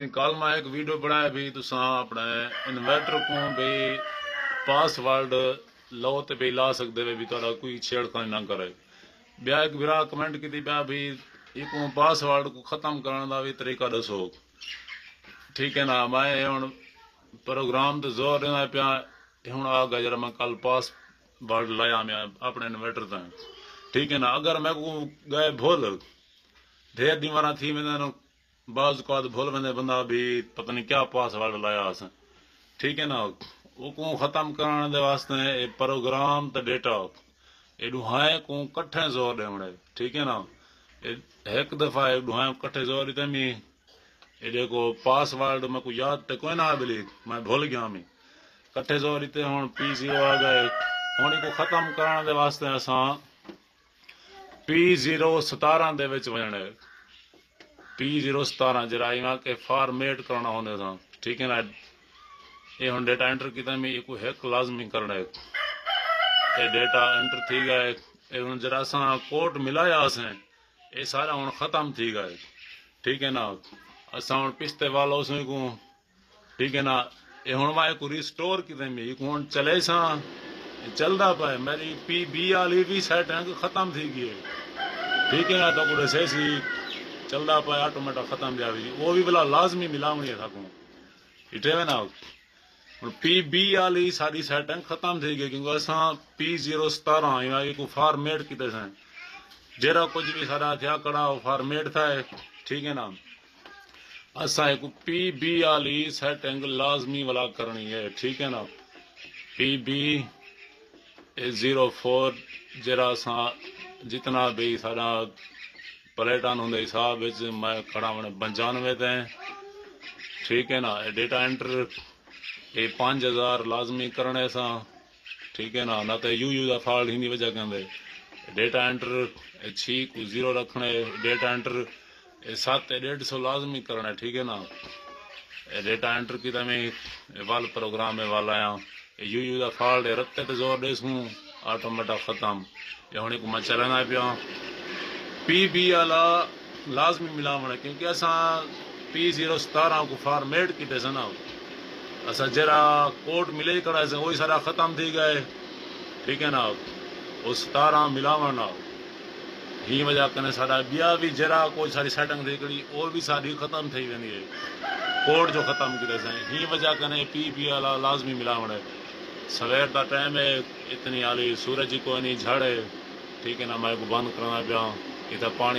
कल मैं एक वीडियो बनाया भी तुसा अपने इन्वर्टर को भी पासवर्ड लो तो भी ला सकते वे भी तुहाडा कोई छेड़खानी ना करे। ब्या एक विरा कमेंट की पिया भी इको पासवर्ड को खत्म करने का भी तरीका दसो। ठीक है ना, मैं हुण प्रोग्राम तो जोर देना पिया हुण आ गया जरा मैं कल पासवर्ड लाया मैं अपने इन्वर्टर तक। ठीक है ना, अगर मैं को गए भूल ढेर दीवारा थी मैं बाज को भूल वेंदे बंदा भी पता नहीं क्या पासवर्ड लाया अस। ठीक है ना, वो को खत्म करने दे वास्ते ये प्रोग्राम तो डेटा ये दुहाए को कट्ठे जोर देवणे। ठीक है ना, एक दफा ये दुहाए कट्ठे जोर दी मी ये देखो पासवर्ड मैं को याद तो कोई ना बिली मैं भूल गया मी कट्ठे जोर दी हुण P0 आ गए। हुण को खत्म करने दे वास्ते असां P017 दे विच वजणे P017 जरा इना के फॉर्मेट करना होंदे सा। ठीक है ना, ये हुण डेटा एंटर किया मैं को हैक लाजमी करना है। ये डेटा एंटर थी गए ये हुण जरा असां कोड मिलाया असें ये सारा हुण खत्म थी गए। ठीक है ना, असां हुण पिछते वालो से को ठीक है ना ये हुण मैं को रिस्टोर किते में हुण चले सा चलदा पे मेरी PB वाली भी सेटिंग खत्म थी गई है। ठीक है ना, तो को सी चलता पाए ऑटोमेटिक खत्म जाएगी वो भी भला लाजमी मिलावनी है थाकू इटे में ना। PB वाली सारी सेटिंग खत्म थी गई क्योंकि असां P017 को फॉर्मेट किते से जरा कुछ भी सारा थिया कड़ा वो फॉर्मेट था। ठीक है ना, असां को PB वाली सेटिंग लाजमी वाला करनी है। ठीक है ना, PB04 जरा असां जितना भी सारा प्लेटान होंगे हिसाब मैं खड़ा मैंने 95 ते। ठीक है ना, डेटा एंटर ये 5000 लाजमी करने सा। ठीक है ना, तो यू का फॉल्ट हिंदी वजह कहते डेटा एंटर 6 को 0 रखने डेटा एंटर 7.5 लाजमी करना। ठीक है ना, डेटा एंटर की मैं वाल प्रोग्राम में वाल आया यू का फॉल्ट है रत्ते तो जोर देसूँ ऑटोमेटिक खत्म ये होने को मैं चलाना पिया। PB वाला लाजमी मिलावण क्योंकि असां P017 को फॉर्मेट किते सन असां जरा कोड मिले कड़ा से वही सारा खत्म थी गए। ठीक है ना, वो 17 मिलावण ना ही वजह कने सारा बिया भी जरा कोई सारी सेटिंग थी कड़ी वो भी सारी खत्म थी वेंदी है कोड जो खत्म किते से ही वजह कने PB वाला लाजमी मिलावण है। सवेर का टाइम है इतनी आली सूरज को नहीं झड़ है। ठीक है ना, मैं को बंद करना पिया इधर पानी